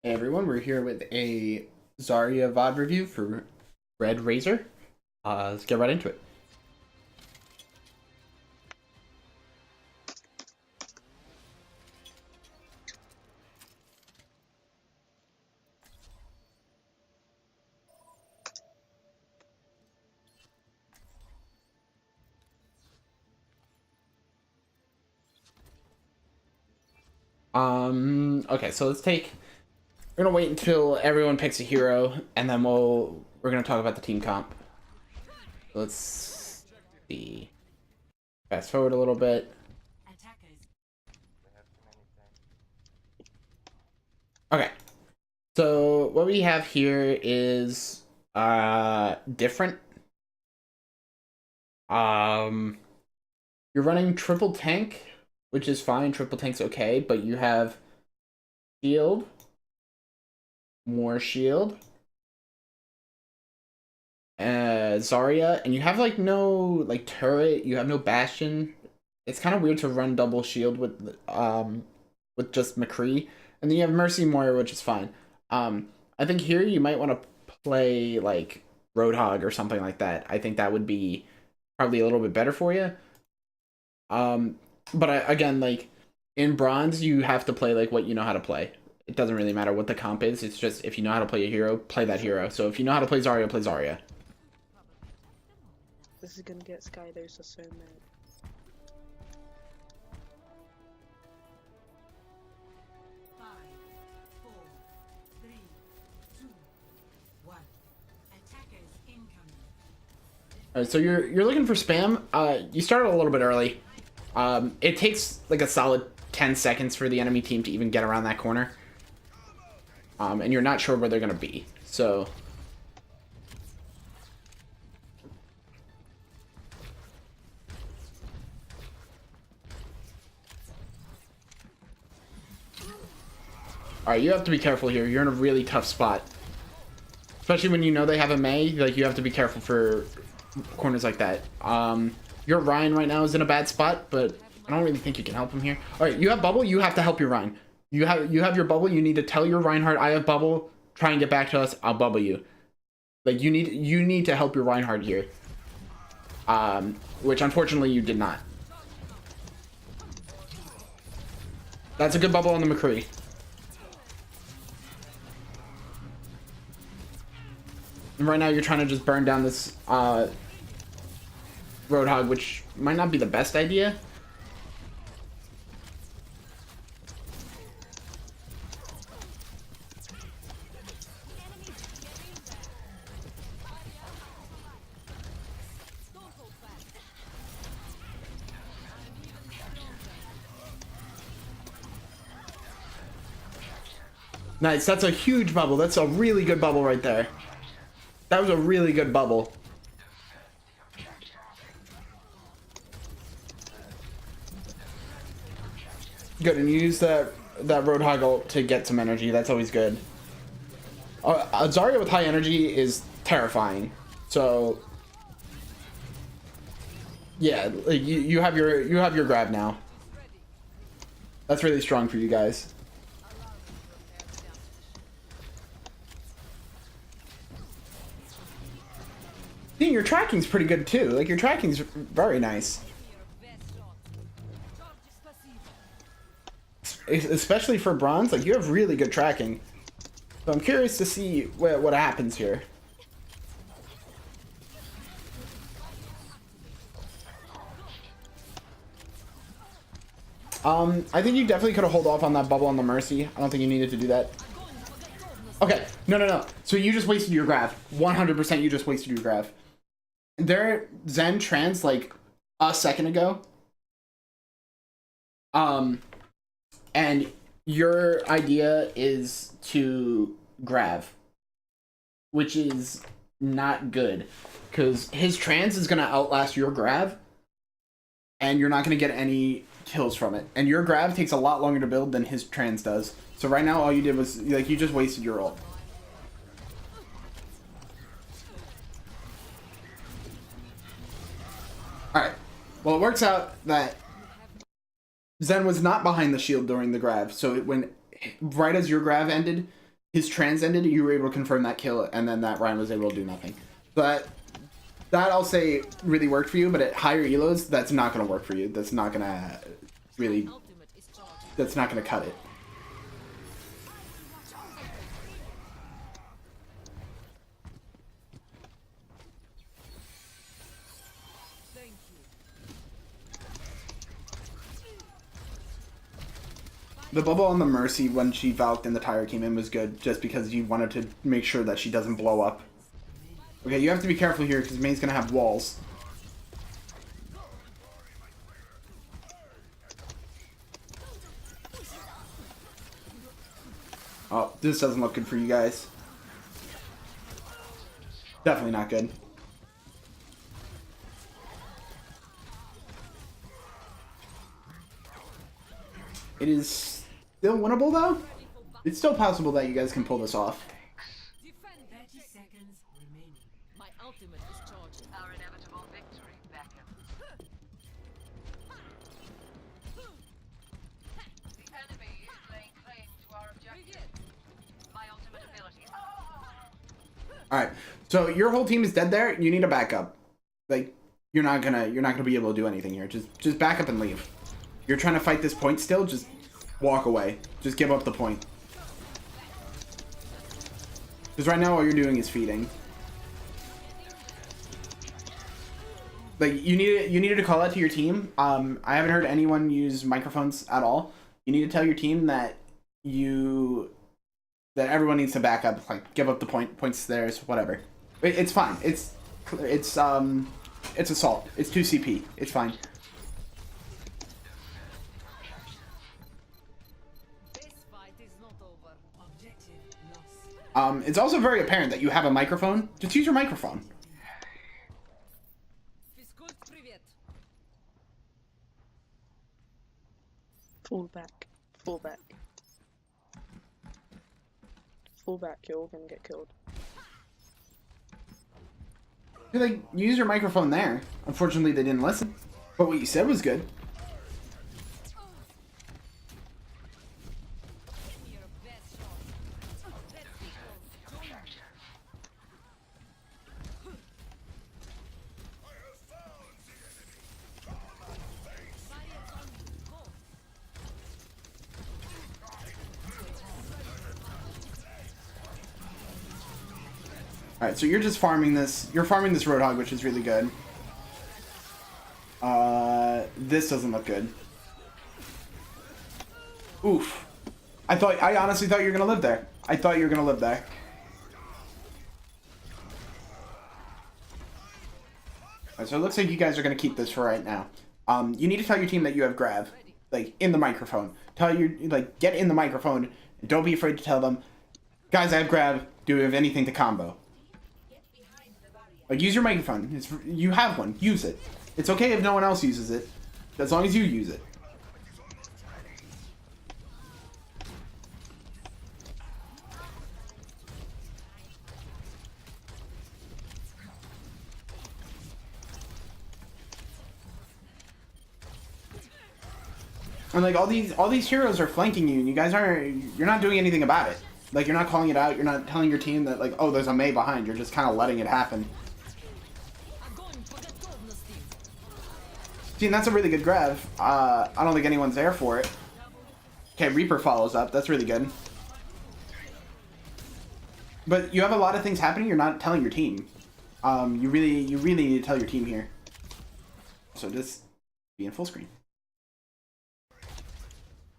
Hey everyone, we're here with a Zarya VOD review for RedRazor. Let's get right into it. Okay, so we're gonna wait until everyone picks a hero, and then we're gonna talk about the team comp. Let's see. Fast forward a little bit. Okay, so what we have here is different. You're running triple tank, which is fine. Triple tank's okay, but you have shield, more shield, Zarya, and you have like no like turret. You have no bastion. It's kind of weird to run double shield with just McCree, and then you have Mercy Moira, which is fine. I think here you might want to play like Roadhog or something like that. I think that would be probably a little bit better for you. But again, like in bronze, you have to play like what you know how to play. It doesn't really matter what the comp is. It's just if you know how to play a hero, play that hero. So if you know how to play Zarya, play Zarya. This is gonna get Skydosa so mad. All right, so you're looking for spam. You started a little bit early. It takes like a solid 10 seconds for the enemy team to even get around that corner. And you're not sure where they're gonna be. So all right, you have to be careful here. You're in a really tough spot. Especially when you know they have a Mei, like you have to be careful for corners like that. Your Ryan right now is in a bad spot, but I don't really think you can help him here. All right, you have bubble. You have to help your Ryan. You have your bubble. You need to tell your Reinhardt, I have bubble. Try and get back to us. I'll bubble you. Like you need to help your Reinhardt here. Which unfortunately you did not. That's a good bubble on the McCree. And right now you're trying to just burn down this Roadhog, which might not be the best idea. Nice, that's a huge bubble. That's a really good bubble right there. That was a really good bubble. Good, and you use that Roadhog ult to get some energy. That's always good. Zarya with high energy is terrifying. So yeah, like you have your grab now. That's really strong for you guys. Your tracking's pretty good too. Like your tracking's very nice. Especially for bronze, like you have really good tracking. So I'm curious to see what happens here. I think you definitely could have held off on that bubble on the Mercy. I don't think you needed to do that. Okay, no. So you just wasted your grab. 100% you just wasted your grab. Their Zen trans like a second ago. And your idea is to grab, which is not good because his trans is gonna outlast your grab, and you're not gonna get any kills from it. And your grab takes a lot longer to build than his trans does. So right now, all you did was like you just wasted your ult. Alright. Well, it works out that Zen was not behind the shield during the grab, so right as your grab ended, his trans ended, you were able to confirm that kill, and then that Ryan was able to do nothing. But that I'll say really worked for you, but at higher elos, that's not going to work for you. That's not going to really, that's not going to cut it. The bubble on the Mercy when she Valked and the Tire came in was good, just because you wanted to make sure that she doesn't blow up. Okay, you have to be careful here, because May's gonna have walls. Oh, this doesn't look good for you guys. Definitely not good. It is still winnable, though. It's still possible that you guys can pull this off. 30 seconds remaining. My ultimate is charging. Our inevitable victory beckons. The enemy is laying claim to our objective. My ultimate ability. Alright, so your whole team is dead there. You need a backup. Like, you're not gonna be able to do anything here. Just back up and leave. You're trying to fight this point still, just walk away. Just give up the point. Because right now all you're doing is feeding. Like, you needed to call out to your team. I haven't heard anyone use microphones at all. You need to tell your team that everyone needs to back up, like give up the points theirs, whatever. It's fine. It's assault. It's 2 CP. It's fine. It's also very apparent that you have a microphone. Just use your microphone. Fall back. Fall back. Fall back, you're all gonna get killed. Like, use your microphone there. Unfortunately, they didn't listen. But what you said was good. Alright, so you're just farming this. You're farming this Roadhog, which is really good. This doesn't look good. Oof. I honestly thought you were gonna live there. I thought you were gonna live there. Alright, so it looks like you guys are gonna keep this for right now. You need to tell your team that you have grab. Like, in the microphone. Get in the microphone. And don't be afraid to tell them, guys, I have grab. Do we have anything to combo? Like, use your microphone. You have one. Use it. It's okay if no one else uses it, as long as you use it. And like all these heroes are flanking you, and you guys you're not doing anything about it. Like, you're not calling it out. You're not telling your team that, like, oh, there's a Mei behind. You're just kind of letting it happen. See, and that's a really good grab. I don't think anyone's there for it. Okay, Reaper follows up. That's really good. But you have a lot of things happening. You're not telling your team. You really need to tell your team here. So just be in full screen.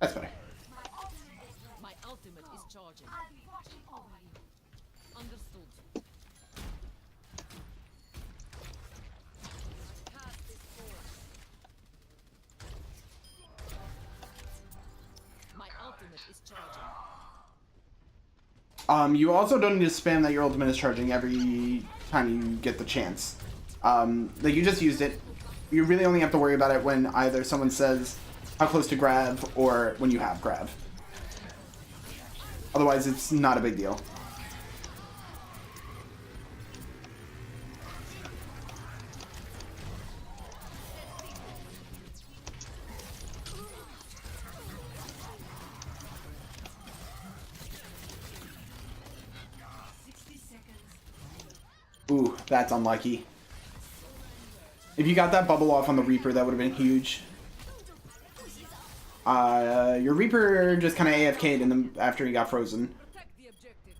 That's better. My ultimate is charging. Understood. My ultimate is charging. You also don't need to spam that your ultimate is charging every time you get the chance. Like, you just used it. You really only have to worry about it when either someone says how close to grab or when you have grab. Otherwise, it's not a big deal. That's unlucky. If you got that bubble off on the Reaper, that would have been huge. Your Reaper just kind of AFK'd in the, after he got frozen. Protect the objective.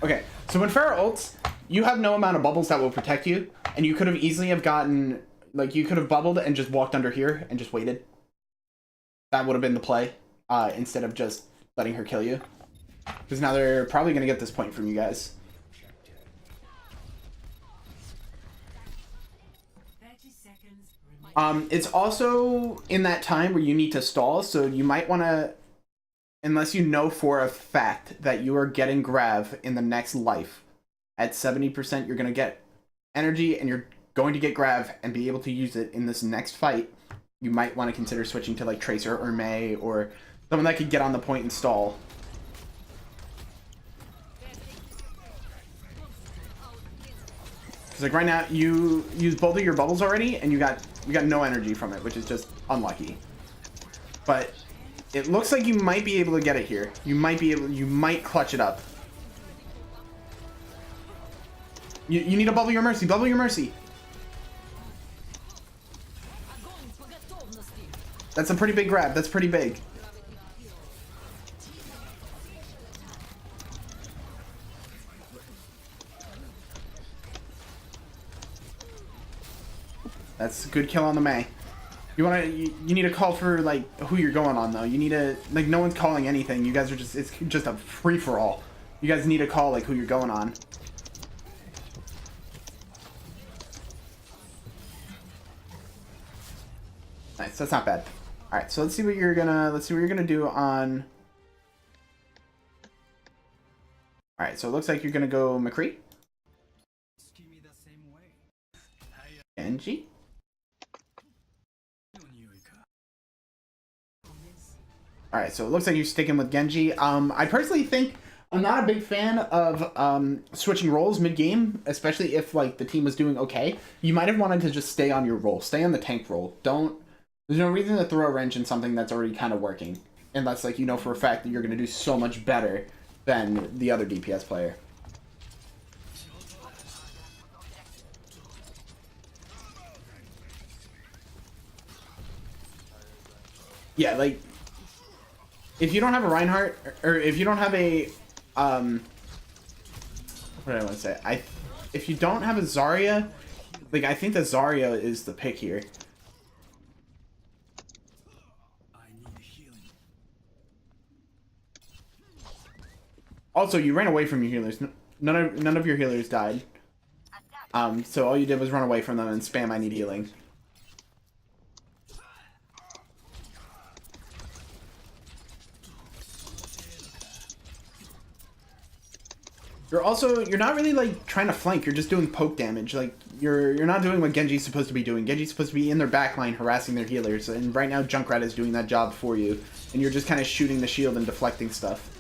Okay, so when Pharah ults, you have no amount of bubbles that will protect you, and you could have easily have gotten, like, you could have bubbled and just walked under here and just waited. That would have been the play, instead of just letting her kill you. Because now they're probably going to get this point from you guys. 30 seconds remaining. It's also in that time where you need to stall, so you might want to, unless you know for a fact that you are getting Grav in the next life, at 70% you're going to get energy and you're going to get Grav and be able to use it in this next fight, you might want to consider switching to like Tracer or Mei or someone that could get on the point and stall. Because like right now you used both of your bubbles already and you got no energy from it, which is just unlucky. But it looks like you might be able to get it here. You might clutch it up. You need to bubble your mercy. Bubble your mercy. That's a pretty big grab. That's pretty big. That's a good kill on the Mei. You need to call for like who you're going on though. You need to, like, no one's calling anything. You guys are just, it's just a free for all. You guys need to call like who you're going on. Nice, that's not bad. All right, so let's see what you're gonna do on. All right, so it looks like you're gonna go McCree. Genji. All right, so it looks like you're sticking with Genji. I personally think I'm not a big fan of switching roles mid-game, especially if like the team was doing okay. You might have wanted to just stay on your role, stay on the tank role. There's no reason to throw a wrench in something that's already kind of working, unless like you know for a fact that you're going to do so much better than the other DPS player. Yeah, like if you don't have a Reinhardt, or if you don't have a what did I want to say? If you don't have a Zarya, like I think that Zarya is the pick here. Also, you ran away from your healers. None of your healers died. So all you did was run away from them and spam "I need healing." You're not really like trying to flank. You're just doing poke damage. Like you're not doing what Genji's supposed to be doing. Genji's supposed to be in their backline harassing their healers, and right now Junkrat is doing that job for you, and you're just kind of shooting the shield and deflecting stuff.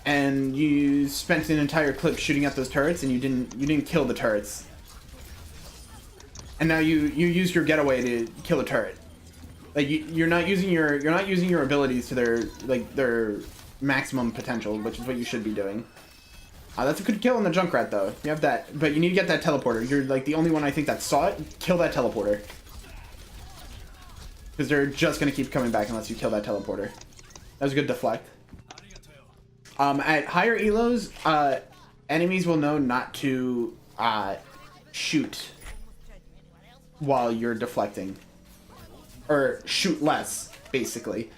And you spent an entire clip shooting at those turrets, and you didn't kill the turrets. And now you use your getaway to kill a turret. Like you're not using your abilities to their maximum potential, which is what you should be doing. That's a good kill on the Junkrat though. You have that, but you need to get that teleporter. You're like the only one I think that saw it. Kill that teleporter. Because they're just gonna keep coming back unless you kill that teleporter. That was a good deflect. At higher elos, enemies will know not to shoot while you're deflecting, or shoot less, basically,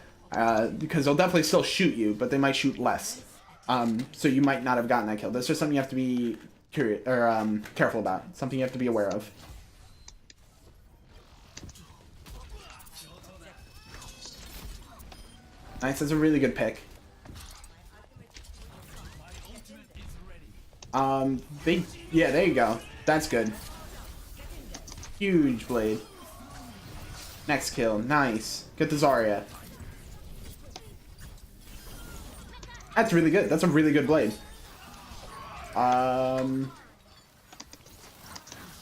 because they'll definitely still shoot you, but they might shoot less. So you might not have gotten that kill. That's just something you have to be curious or careful about. Something you have to be aware of. Nice, that's a really good pick. Yeah, there you go. That's good. Huge blade. Next kill. Nice. Get the Zarya. That's really good. That's a really good blade.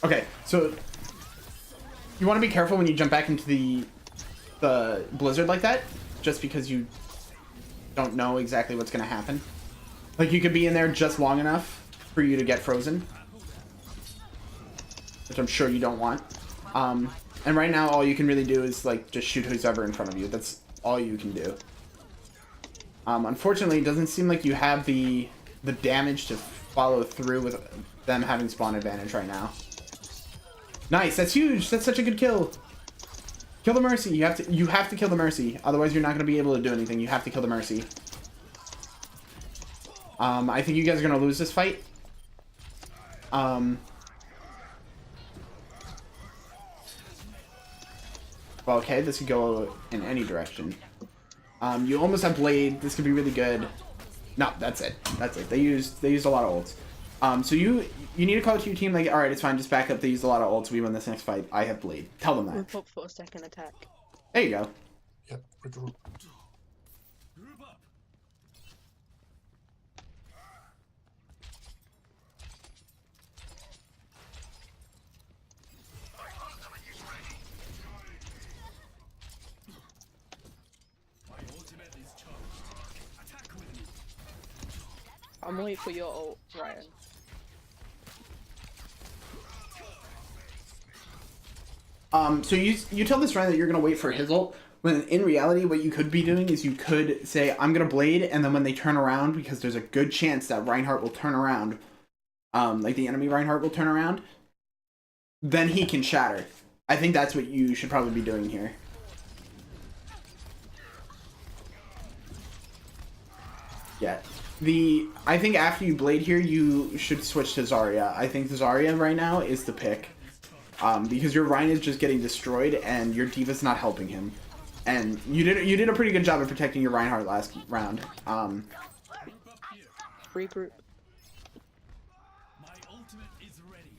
Okay, so you want to be careful when you jump back into the blizzard like that, just because you don't know exactly what's going to happen. Like, you could be in there just long enough for you to get frozen, which I'm sure you don't want. And right now, all you can really do is, like, just shoot who's ever in front of you. That's all you can do. Unfortunately, it doesn't seem like you have the damage to follow through with them having spawn advantage right now. Nice, that's huge. That's such a good kill. Kill the Mercy. You have to kill the Mercy. Otherwise, you're not going to be able to do anything. You have to kill the Mercy. I think you guys are going to lose this fight. Well, okay, this could go in any direction. You almost have Blade. This could be really good. No, that's it. That's it. They used a lot of ults. So you need to call it to your team like, all right, it's fine. Just back up. They used a lot of ults. We win this next fight. I have Blade. Tell them We'll that. pop for a second attack. There you go. Yep, regroup. I'm waiting for your ult, Ryan. So you tell this Ryan that you're gonna wait for his ult, when in reality what you could be doing is you could say, I'm gonna Blade, and then when they turn around, because there's a good chance that Reinhardt will turn around, like the enemy Reinhardt will turn around, then he can shatter. I think that's what you should probably be doing here. Yeah. I think after you Blade here, you should switch to Zarya. I think Zarya right now is the pick. Because your Ryan is just getting destroyed and your D.Va's not helping him. And you did a pretty good job of protecting your Reinhardt last round. Regroup. My ultimate is ready.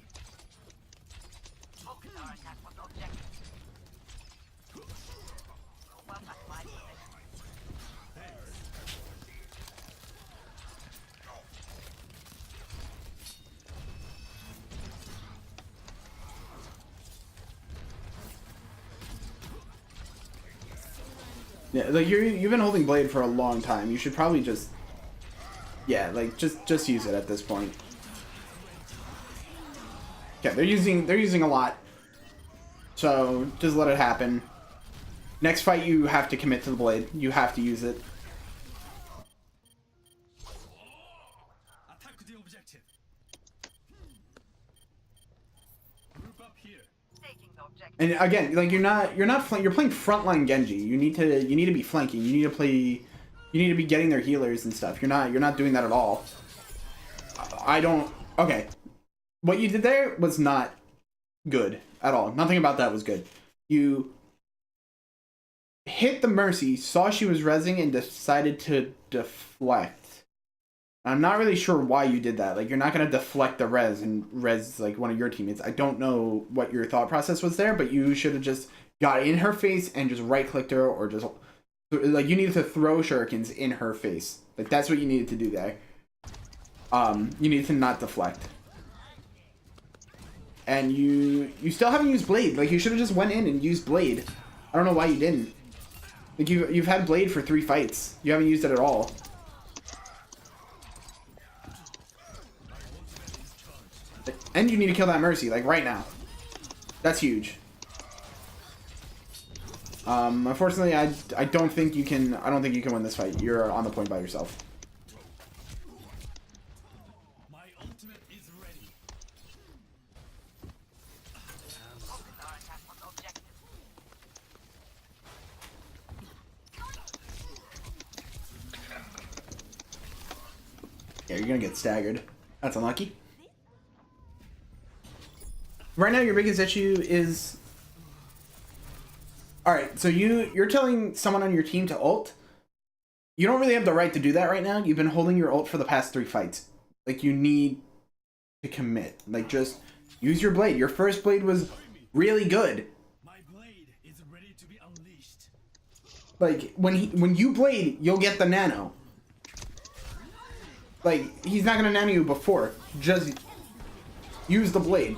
Yeah, like you've been holding Blade for a long time. You should probably just, yeah, like just use it at this point. Okay, they're using a lot, so just let it happen. Next fight, you have to commit to the Blade. You have to use it. Attack the objective. Group up here. Taking the objective. And again, like you're playing frontline Genji. You need to be flanking. You need to be getting their healers and stuff. You're not doing that at all. Okay. What you did there was not good at all. Nothing about that was good. You hit the Mercy, saw she was rezzing, and decided to deflect. I'm not really sure why you did that. Like, you're not going to deflect the res and res, like, one of your teammates. I don't know what your thought process was there, but you should have just got in her face and just right-clicked her, or just, like, you needed to throw shurikens in her face. Like, that's what you needed to do there. You needed to not deflect. And you still haven't used Blade. Like, you should have just went in and used Blade. I don't know why you didn't. Like, you've had Blade for 3 fights. You haven't used it at all. And you need to kill that Mercy, like, right now. That's huge. Unfortunately, I don't think you can win this fight. You're on the point by yourself. My ultimate is ready. Yeah, you're gonna get staggered. That's unlucky. Right now, your biggest issue is... Alright, so you're telling someone on your team to ult. You don't really have the right to do that right now. You've been holding your ult for the past 3 fights. Like, you need to commit. Like, just use your Blade. Your first Blade was really good. My blade is ready to be unleashed. Like, when you Blade, you'll get the nano. Like, he's not gonna nano you before. Just use the blade.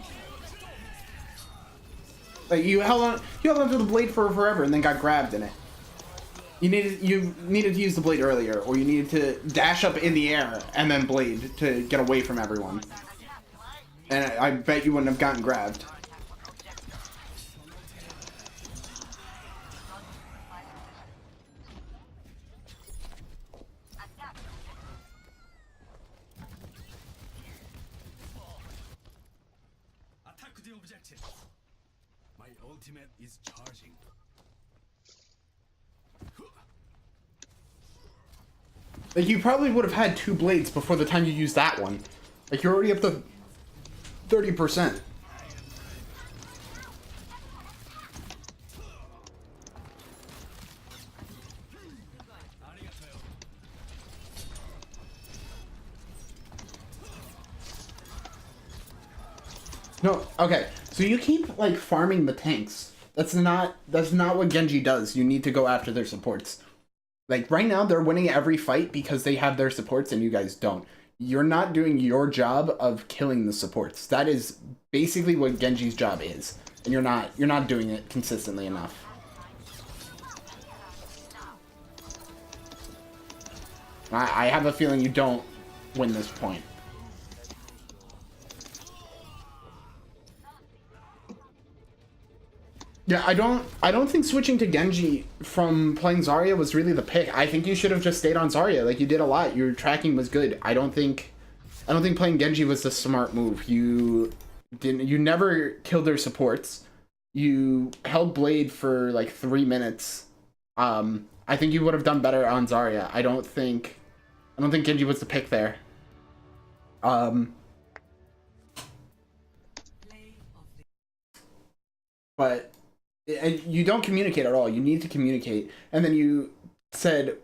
Like, you held on to the blade for forever and then got grabbed in it. You needed to use the blade earlier, or you needed to dash up in the air and then blade to get away from everyone. And I bet you wouldn't have gotten grabbed. Attack the objective. My ultimate is charging. Like, you probably would have had 2 blades before the time you used that one. Like, you're already up to 30%. No, okay. So you keep, like, farming the tanks. That's not what Genji does. You need to go after their supports. Like, right now, they're winning every fight because they have their supports and you guys don't. You're not doing your job of killing the supports. That is basically what Genji's job is. And you're not doing it consistently enough. I have a feeling you don't win this point. Yeah, I don't think switching to Genji from playing Zarya was really the pick. I think you should have just stayed on Zarya. Like, you did a lot. Your tracking was good. I don't think playing Genji was the smart move. You never killed their supports. You held Blade for like 3 minutes. I think you would have done better on Zarya. I don't think Genji was the pick there. But and you don't communicate at all. You need to communicate. And then you said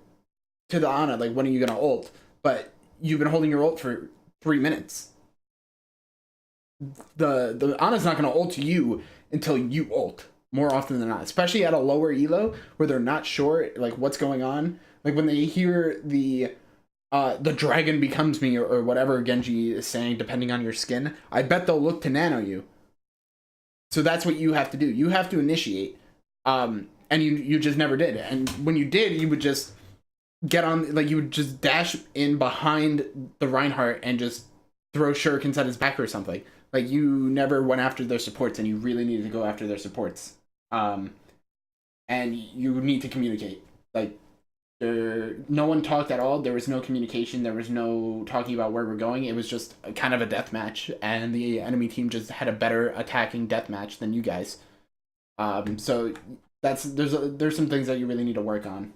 to the Ana, like, when are you gonna ult? But you've been holding your ult for 3 minutes. The Ana's not gonna ult you until you ult, more often than not. Especially at a lower elo where they're not sure like what's going on. Like when they hear the dragon becomes me or whatever Genji is saying, depending on your skin, I bet they'll look to nano you. So that's what you have to do. You have to initiate. And you just never did. And when you did, you would just get on, like, you would just dash in behind the Reinhardt and just throw shurikens at his back or something. Like, you never went after their supports, and you really needed to go after their supports. And you need to communicate. Like, no one talked at all. There was no communication. There was no talking about where we're going. It was just kind of a death match, and the enemy team just had a better attacking death match than you guys. So there's some things that you really need to work on.